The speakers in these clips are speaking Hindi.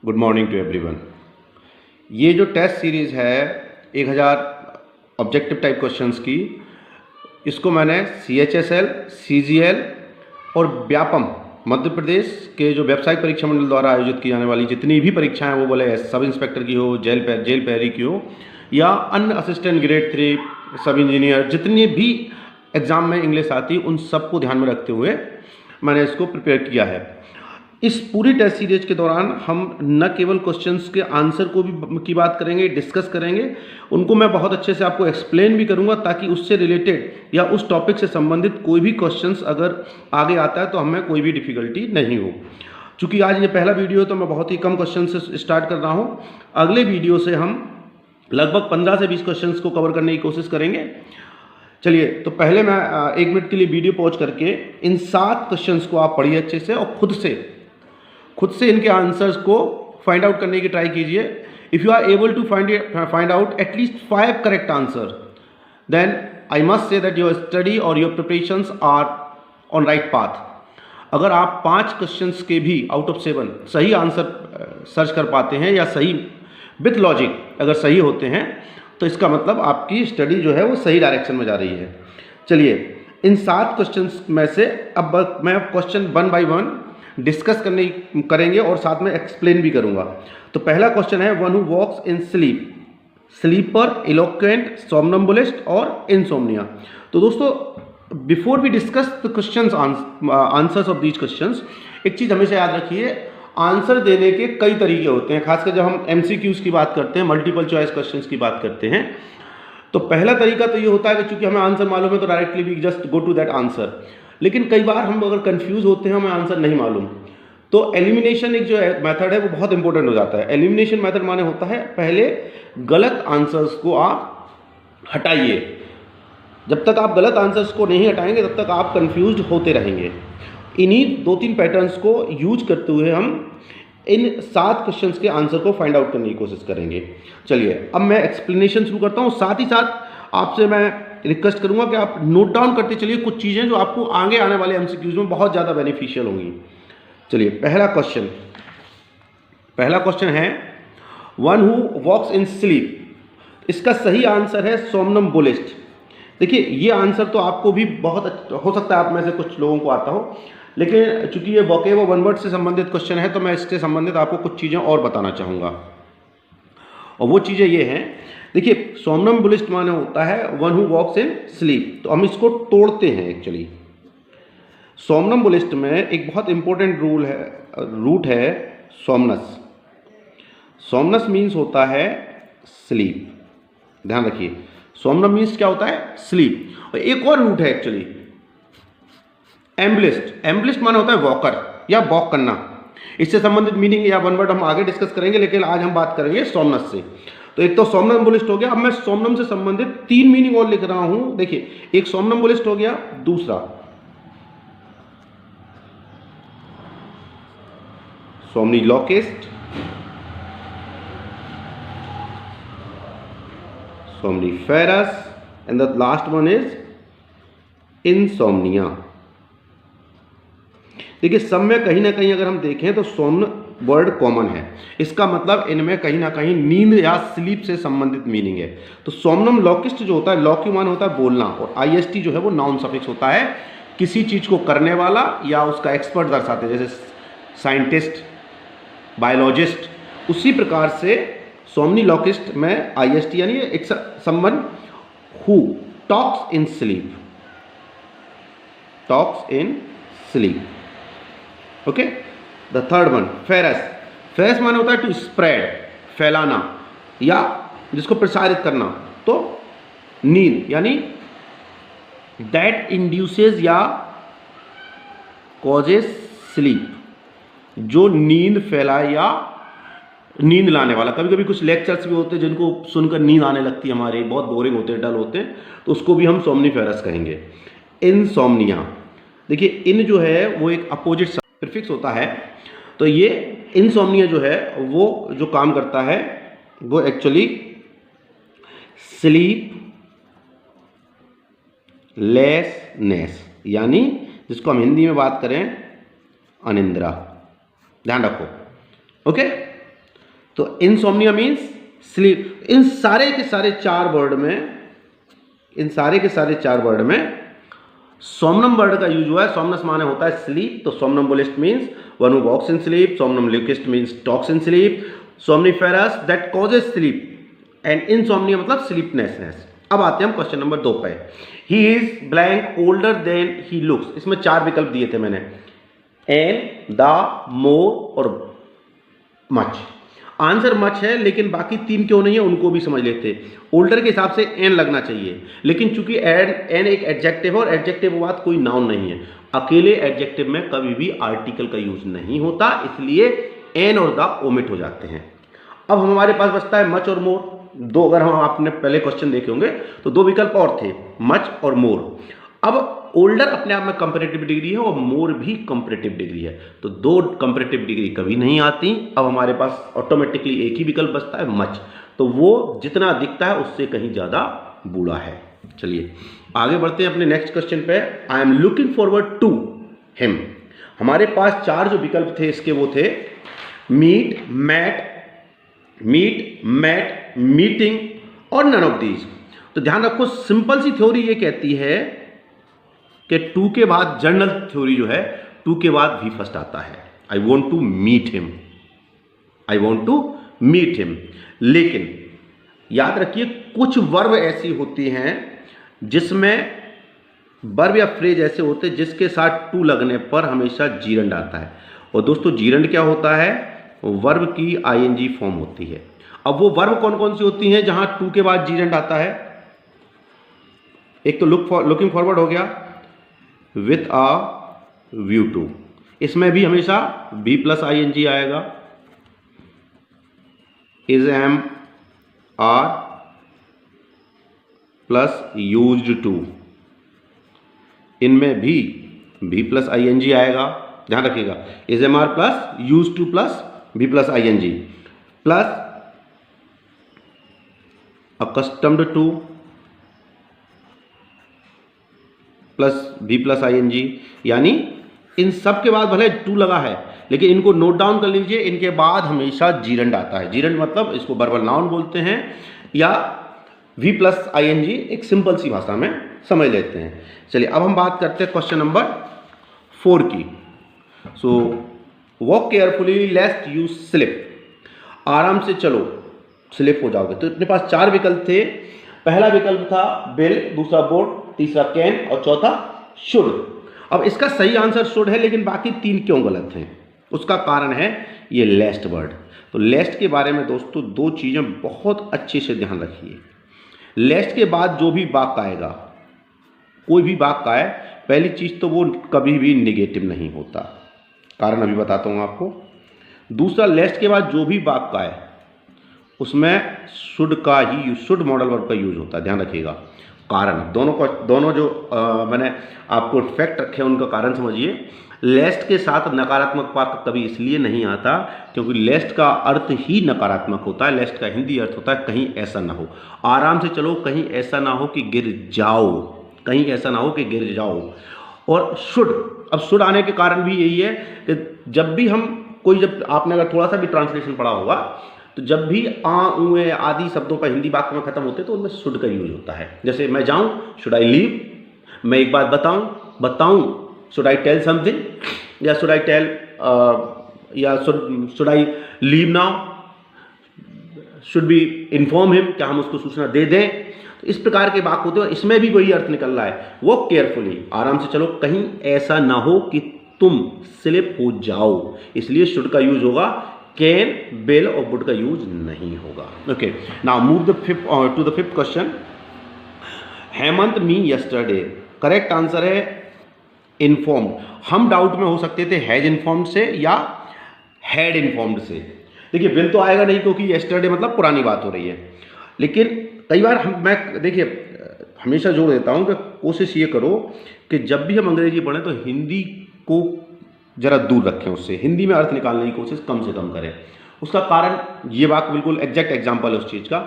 Good morning to everyone. ये जो टेस्ट सीरीज़ है 1000 ऑब्जेक्टिव टाइप क्वेश्चंस की, इसको मैंने CHSL, CGL और व्यापम मध्य प्रदेश के जो व्यावसायिक परीक्षा मंडल द्वारा आयोजित की जाने वाली जितनी भी परीक्षाएं, वो बोले सब इंस्पेक्टर की हो, जेल पैरी की हो, या अन्य असिस्टेंट ग्रेड 3 सब इंजीनियर, जितनी भी एग्ज़ाम में इंग्लिश आती, उन सबको ध्यान में रखते हुए मैंने इसको प्रिपेयर किया है। इस पूरी टेस्ट सीरीज के दौरान हम न केवल क्वेश्चंस के आंसर को भी की बात करेंगे, डिस्कस करेंगे, उनको मैं बहुत अच्छे से आपको एक्सप्लेन भी करूंगा, ताकि उससे रिलेटेड या उस टॉपिक से संबंधित कोई भी क्वेश्चंस अगर आगे आता है तो हमें कोई भी डिफिकल्टी नहीं हो। चूँकि आज ये पहला वीडियो है तो मैं बहुत ही कम क्वेश्चन से स्टार्ट कर रहा हूँ। अगले वीडियो से हम लगभग 15 से 20 क्वेश्चन को कवर करने की कोशिश करेंगे। चलिए, तो पहले मैं 1 मिनट के लिए वीडियो पॉज करके इन 7 क्वेश्चंस को आप पढ़िए अच्छे से और खुद से इनके आंसर्स को फाइंड आउट करने की ट्राई कीजिए। If you are able to find out at least 5 correct answer, then I must say that your study और your preparations are on right path. अगर आप 5 क्वेश्चंस के भी आउट ऑफ 7 सही आंसर सर्च कर पाते हैं, या सही विथ लॉजिक अगर सही होते हैं, तो इसका मतलब आपकी स्टडी जो है वो सही डायरेक्शन में जा रही है। चलिए, इन 7 क्वेश्चंस में से अब मैं क्वेश्चन 1 बाय 1 डिस्कस करेंगे और साथ में एक्सप्लेन भी करूंगा। तो पहला क्वेश्चन है, one who walks in sleep, sleeper, eloquent, somnambulist और इनसोम्निया। तो दोस्तों, before we discuss the questions answers of these questions, एक चीज़ हमेशा याद रखिए, आंसर देने के कई तरीके होते हैं। खासकर जब हम MCQs की बात करते हैं, मल्टीपल चॉइस क्वेश्चंस की बात करते हैं, तो पहला तरीका तो ये होता है कि चूंकि हमें आंसर मालूम है तो directly we just go to that answer. लेकिन कई बार हम अगर कंफ्यूज होते हैं, हमें आंसर नहीं मालूम, तो एलिमिनेशन एक जो है मेथड है वो बहुत इंपॉर्टेंट हो जाता है। एलिमिनेशन मेथड माने होता है पहले गलत आंसर्स को आप हटाइए। जब तक आप गलत आंसर्स को नहीं हटाएंगे तब तक आप कंफ्यूज होते रहेंगे। इन्हीं 2-3 पैटर्न्स को यूज करते हुए हम इन 7 क्वेश्चंस के आंसर को फाइंड आउट करने की कोशिश करेंगे। चलिए, अब मैं एक्सप्लेनेशन शुरू करता हूँ। साथ ही साथ आपसे मैं रिक्वेस्ट करूंगा कि आप नोट डाउन करते चलिए कुछ चीज़ें जो आपको आगे आने वाले MCQs में बहुत ज़्यादा बेनिफिशियल होंगी। चलिए, पहला क्वेश्चन है, one who walks in sleep. इसका सही आंसर है सोमनम्बुलिस्ट। देखिए, ये आंसर तो आपको भी बहुत हो सकता है आप में से कुछ लोगों को आता हो, लेकिन चूंकि ये वोकेब और वन वर्ड से संबंधित क्वेश्चन है तो मैं इससे संबंधित आपको कुछ चीज़ें और बताना चाहूँगा। और वो चीज़ें ये हैं, देखिए, सोमनम्बुलिस्ट माने होता है one who walks in sleep. तो हम इसको तोड़ते हैं। एक्चुअली सोमनम्बुलिस्ट में एक बहुत इंपॉर्टेंट रूट है सोमनस। सोमनस मीन्स होता है स्लीप। ध्यान रखिए, सोमनम मीन्स क्या होता है? स्लीप। और एक और रूट है एक्चुअली एम्बलिस्ट। एम्बलिस्ट माने होता है वॉकर या वॉक करना। इससे संबंधित मीनिंग या वन वर्ड हम आगे डिस्कस करेंगे, लेकिन आज हम बात करेंगे सोमनस से। तो एक तो सोमनम्बुलिस्ट हो गया। अब मैं सोमनम से संबंधित 3 मीनिंग और लिख रहा हूं। देखिए, एक सोमनम्बुलिस्ट हो गया, दूसरा somniloquist, somniferous, and the last one is insomnia. देखिए, सब में कहीं ना कहीं अगर हम देखें तो सोमन वर्ड कॉमन है। इसका मतलब इनमें कहीं ना कहीं नींद या स्लीप से संबंधित मीनिंग है। तो सोमनम लॉकिस्ट जो होता है, लॉकी मान होता है बोलना, और IST जो है वो नाउन सफिक्स होता है, किसी चीज़ को करने वाला या उसका एक्सपर्ट दर्शाते हैं, जैसे साइंटिस्ट, बायोलॉजिस्ट। उसी प्रकार से सोमनीलॉकिस्ट में IST यानी एक someone who talks in sleep, talks in sleep. Okay, the third one ferrous. Ferrous माने होता है टू स्प्रेड, फैलाना या जिसको प्रसारित करना। तो नींद यानी दैट इंड्यूसेस या कॉजेस स्लीप, जो नींद फैलाए या नींद लाने वाला। कभी कभी कुछ लेक्चर्स भी होते हैं जिनको सुनकर नींद आने लगती है, हमारे बहुत बोरिंग होते हैं, डल होते हैं, तो उसको भी हम सोमनीफेरस कहेंगे। इनसोम्निया, देखिए, इन जो है वो एक अपोजिट प्रीफिक्स होता है। तो ये इनसोम्निया जो है वो जो काम करता है वो एक्चुअली स्लीप लेसनेस, यानी जिसको हम हिंदी में बात करें अनिंद्रा। ध्यान रखो। ओके, तो इनसोम्निया मीन्स स्लीप। इन सारे के सारे चार वर्ड में सोमनम वर्ड का यूज हुआ है। सोमनस माने होता है स्लीप, तो somnambulist means one who walks in sleep, somnambulist means talks in sleep, somniferous that causes sleep, and insomnia मतलब स्लीपनेसनेस। अब आते हैं हम क्वेश्चन नंबर 2 पे। He is blank older than he looks. इसमें 4 विकल्प दिए थे मैंने, एन, द, मोर और मच। आंसर मच है, लेकिन बाकी 3 क्यों नहीं है उनको भी समझ लेते। ओल्डर के हिसाब से एन लगना चाहिए, लेकिन चूंकि एन एक एडजेक्टिव है और एडजेक्टिव के बाद कोई नाउन नहीं है, अकेले एडजेक्टिव में कभी भी आर्टिकल का यूज नहीं होता, इसलिए एन और द ओमिट हो जाते हैं। अब हमारे पास बचता है मच और मोर। दो, अगर हम आपने पहले क्वेश्चन देखे होंगे तो 2 विकल्प और थे, मच और मोर। अब ओल्डर अपने आप में कंपैरेटिव डिग्री है और मोर भी कंपैरेटिव डिग्री है, तो 2 कंपैरेटिव डिग्री कभी नहीं आती। अब हमारे पास ऑटोमेटिकली एक ही विकल्प बचता है मच, तो वो जितना दिखता है उससे कहीं ज्यादा बूढ़ा है। चलिए आगे बढ़ते हैं अपने नेक्स्ट क्वेश्चन पे। I am looking forward to him. हमारे पास 4 जो विकल्प थे इसके वो थे मीट, मैट, मीटिंग और नन ऑफ दीज। तो ध्यान रखो, सिंपल सी थ्योरी ये कहती है कि टू के बाद, जनरल थ्योरी जो है, टू के बाद भी फर्स्ट आता है। I want to meet him, लेकिन याद रखिए कुछ वर्ब ऐसी होती हैं जिसमें वर्ब या फ्रेज ऐसे होते हैं जिसके साथ टू लगने पर हमेशा जीरंड आता है। और दोस्तों जीरंड क्या होता है? वर्ब की आईएनजी फॉर्म होती है। अब वो वर्ब कौन कौन सी होती हैं जहां टू के बाद जीरंड आता है? एक तो लुकिंग फॉरवर्ड हो गया, विथ अ व्यू टू, इसमें भी हमेशा बी प्लस आईएनजी आएगा। Is, am, are plus used to, इनमें भी बी प्लस आईएनजी आएगा, ध्यान रखिएगा। Is, am, are plus used to plus be plus ING plus accustomed to plus be plus ING, यानी इन सब के बाद भले टू लगा है लेकिन इनको नोट डाउन कर लीजिए, इनके बाद हमेशा जीरंड आता है। जीरंड मतलब इसको वर्बल नाउन बोलते हैं या वी प्लस आईएनजी, एक सिंपल सी भाषा में समझ लेते हैं। चलिए अब हम बात करते हैं क्वेश्चन नंबर 4 की। So walk carefully लेस्ट you slip, आराम से चलो स्लिप हो जाओगे। तो अपने पास 4 विकल्प थे। पहला विकल्प था बिल, दूसरा बोट, तीसरा कैन और चौथा शुड। अब इसका सही आंसर शुड है, लेकिन बाकी 3 क्यों गलत हैं? उसका कारण है ये लेस्ट वर्ड। तो लेस्ट के बारे में दोस्तों 2 चीजें बहुत अच्छे से ध्यान रखिए। लेस्ट के बाद जो भी वाक्य आएगा, कोई भी वाक्य आए, पहली चीज तो वो कभी भी निगेटिव नहीं होता, कारण अभी बताता हूं आपको। दूसरा, लेस्ट के बाद जो भी वाक्य आए उसमें शुड का ही, शुड मॉडल वर्ब का यूज होता है, ध्यान रखिएगा। कारण दोनों जो मैंने आपको फैक्ट रखे हैं उनका कारण समझिए। लेस्ट के साथ नकारात्मक वाक्य कभी इसलिए नहीं आता क्योंकि लेस्ट का अर्थ ही नकारात्मक होता है। लेस्ट का हिंदी अर्थ होता है कहीं ऐसा ना हो, आराम से चलो, कहीं ऐसा ना हो कि गिर जाओ, कहीं ऐसा ना हो कि गिर जाओ। और शुड, अब शुड आने के कारण भी यही है कि जब भी हम जब आपने अगर थोड़ा सा भी ट्रांसलेशन पढ़ा होगा तो जब भी आ, ऊ, आदि शब्दों पर हिंदी वाक्य में खत्म होते हैं तो उनमें शुड का यूज होता है। जैसे मैं जाऊं, शुड आई लीव, मैं एक बात बताऊं, शुड आई टेल समथिंग, या शुड आई टेल, या should I leave now, should be inform him, क्या हम उसको सूचना दे दें। तो इस प्रकार के वाक्य होते हैं, इसमें भी वही अर्थ निकल रहा है। वो केयरफुली, आराम से चलो, कहीं ऐसा ना हो कि तुम स्लिप हो जाओ, इसलिए शुड का यूज होगा। कैन, विल और वुड का यूज नहीं होगा। Okay, now move the two the fifth question. Hemant me yesterday, correct answer है इन्फॉर्म्ड। हम डाउट में हो सकते थे हैज इन्फॉर्म्ड से या हैड इन्फॉर्म्ड से। देखिए विल तो आएगा नहीं क्योंकि यस्टरडे मतलब पुरानी बात हो रही है, लेकिन कई बार मैं देखिए हमेशा जोर देता हूं कि कोशिश ये करो कि जब भी हम अंग्रेजी पढ़ें तो हिंदी को जरा दूर रखें, उससे हिंदी में अर्थ निकालने की कोशिश कम से कम करें। उसका कारण ये बात बिल्कुल एग्जैक्ट एग्जांपल है उस चीज़ का।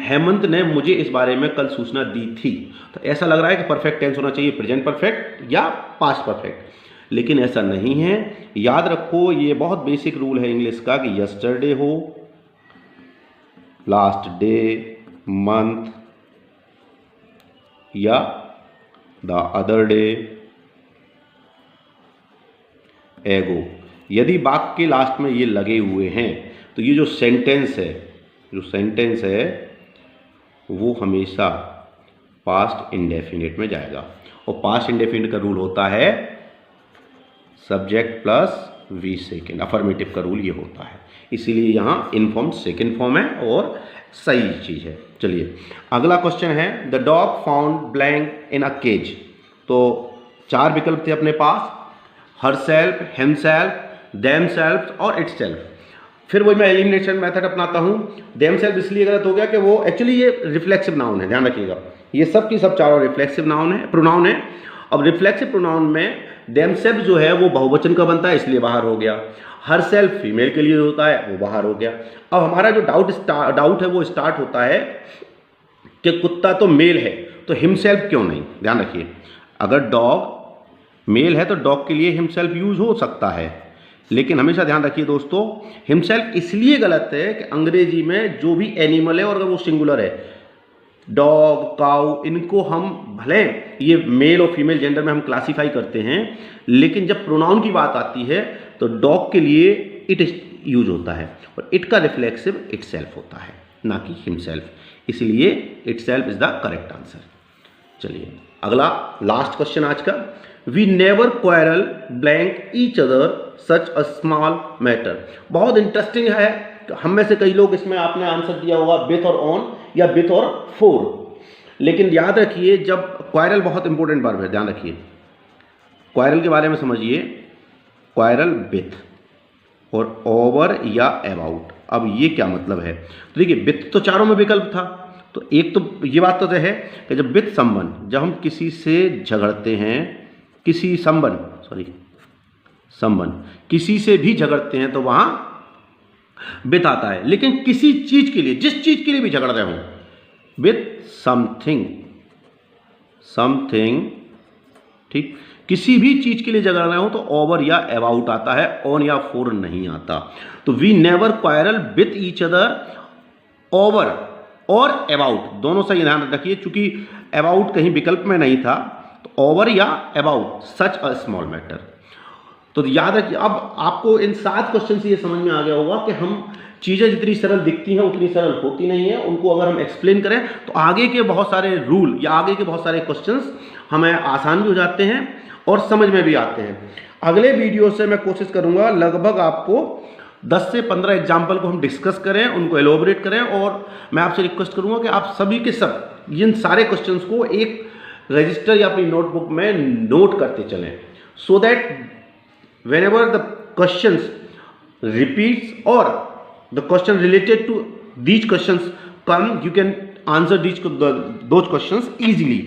हेमंत ने मुझे इस बारे में कल सूचना दी थी, तो ऐसा लग रहा है कि परफेक्ट टेंस होना चाहिए प्रेजेंट परफेक्ट या पास्ट परफेक्ट, लेकिन ऐसा नहीं है। याद रखो ये बहुत बेसिक रूल है इंग्लिश का कि यस्टरडे हो लास्ट डे, मंथ या द अदर डे, एगो। यदि वाक्य के लास्ट में ये लगे हुए हैं तो ये जो सेंटेंस है वो हमेशा पास्ट इंडेफिनिट में जाएगा। और पास्ट इंडेफिनिट का रूल होता है subject plus V second, affirmative का रूल ये होता है, इसीलिए यहाँ इनफॉर्म सेकेंड फॉर्म है और सही चीज़ है। चलिए अगला क्वेश्चन है, the dog found blank in a cage. तो 4 विकल्प थे अपने पास, herself, himself, themself और इट सेल्फ। फिर वही मैं एलिमिनेशन मेथड अपनाता हूँ। देम सेल्फ इसलिए गलत हो गया कि वो एक्चुअली ये रिफ्लेक्सिव नाउन है, ध्यान रखिएगा, ये सब की सब चारों रिफ्लेक्सिव नाउन है, प्रोनाउन है। अब रिफ्लेक्सिव प्रोनाउन में देम सेल्फ जो है वो बहुवचन का बनता है, इसलिए बाहर हो गया। हर सेल्फ फीमेल के लिए होता है, वो बाहर हो गया। अब हमारा जो डाउट है वो स्टार्ट होता है कि कुत्ता तो मेल है तो हिमसेल्फ क्यों नहीं। ध्यान रखिए, अगर डॉग मेल है तो डॉग के लिए हिमसेल्फ यूज हो सकता है, लेकिन हमेशा ध्यान रखिए दोस्तों, हिमसेल्फ इसलिए गलत है कि अंग्रेजी में जो भी एनिमल है और अगर वो सिंगुलर है, डॉग, काउ, इनको हम भले ये मेल और फीमेल जेंडर में हम क्लासीफाई करते हैं, लेकिन जब प्रोनाउन की बात आती है तो डॉग के लिए इट यूज होता है और इट का रिफ्लेक्सिव इट सेल्फ होता है, ना कि हिमसेल्फ, इसलिए itself is the correct answer. चलिए अगला लास्ट क्वेश्चन आज का, we never quarrel blank each other such a small matter. बहुत इंटरेस्टिंग है, हम में से कई लोग इसमें आपने आंसर दिया होगा विथ और ऑन या विथ और फॉर, लेकिन याद रखिए जब क्वारल बहुत इंपॉर्टेंट वर्ब है, ध्यान रखिए, क्वारल के बारे में समझिए, क्वारल विथ और ओवर या अबाउट। अब ये क्या मतलब है, तो देखिए विथ तो चारों में विकल्प था, तो एक तो ये बात तो है कि जब विथ संबंध, जब हम किसी से झगड़ते हैं, किसी संबंध किसी से भी झगड़ते हैं तो वहां विथ आता है, लेकिन किसी चीज के लिए, जिस चीज के लिए भी झगड़ रहे हो, विथ समथिंग, ठीक, किसी भी चीज के लिए झगड़ रहे हो तो ओवर या अबाउट आता है, ऑन या फॉर नहीं आता। तो we never quarrel with each other, over और अबाउट दोनों से ध्यान रखिए, चूंकि अबाउट कहीं विकल्प में नहीं था, तो ओवर या about such a small matter. तो याद रखिए, अब आपको इन 7 क्वेश्चन से ये समझ में आ गया होगा कि हम चीज़ें जितनी सरल दिखती हैं उतनी सरल होती नहीं है, उनको अगर हम एक्सप्लेन करें तो आगे के बहुत सारे रूल या आगे के बहुत सारे क्वेश्चंस हमें आसान भी हो जाते हैं और समझ में भी आते हैं। अगले वीडियो से मैं कोशिश करूंगा लगभग आपको 10 से 15 एग्जाम्पल को हम डिस्कस करें, उनको एलोबरेट करें, और मैं आपसे रिक्वेस्ट करूंगा कि आप सभी के सब इन सारे क्वेश्चंस को एक रजिस्टर या अपनी नोटबुक में नोट करते चलें, so that whenever the questions repeats or the question related to these questions come, you can answer those questions easily।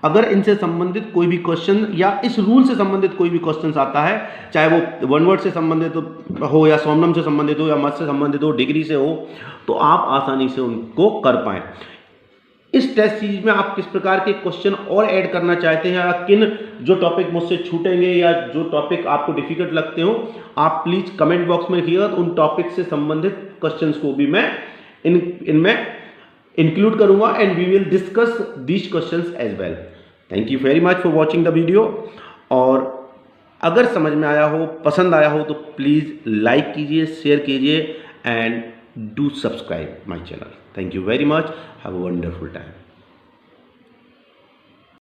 अगर इनसे संबंधित कोई भी क्वेश्चन या इस रूल से संबंधित कोई भी क्वेश्चन आता है, चाहे वो वन वर्ड से संबंधित हो या सोमनम से संबंधित हो या मत से संबंधित हो, डिग्री से हो, तो आप आसानी से उनको कर पाएं। इस टेस्ट सीरीज में आप किस प्रकार के क्वेश्चन और ऐड करना चाहते हैं या किन जो टॉपिक मुझसे छूटेंगे या जो टॉपिक आपको डिफिकल्ट लगते हो, आप प्लीज कमेंट बॉक्स में लिखिएगा, तो उन टॉपिक से संबंधित क्वेश्चंस को भी मैं इनमें इंक्लूड करूंगा and we will discuss these questions as well. Thank you very much for watching the video, और अगर समझ में आया हो, पसंद आया हो, तो प्लीज लाइक कीजिए, शेयर कीजिए and do subscribe my channel. Thank you very much. Have a wonderful time.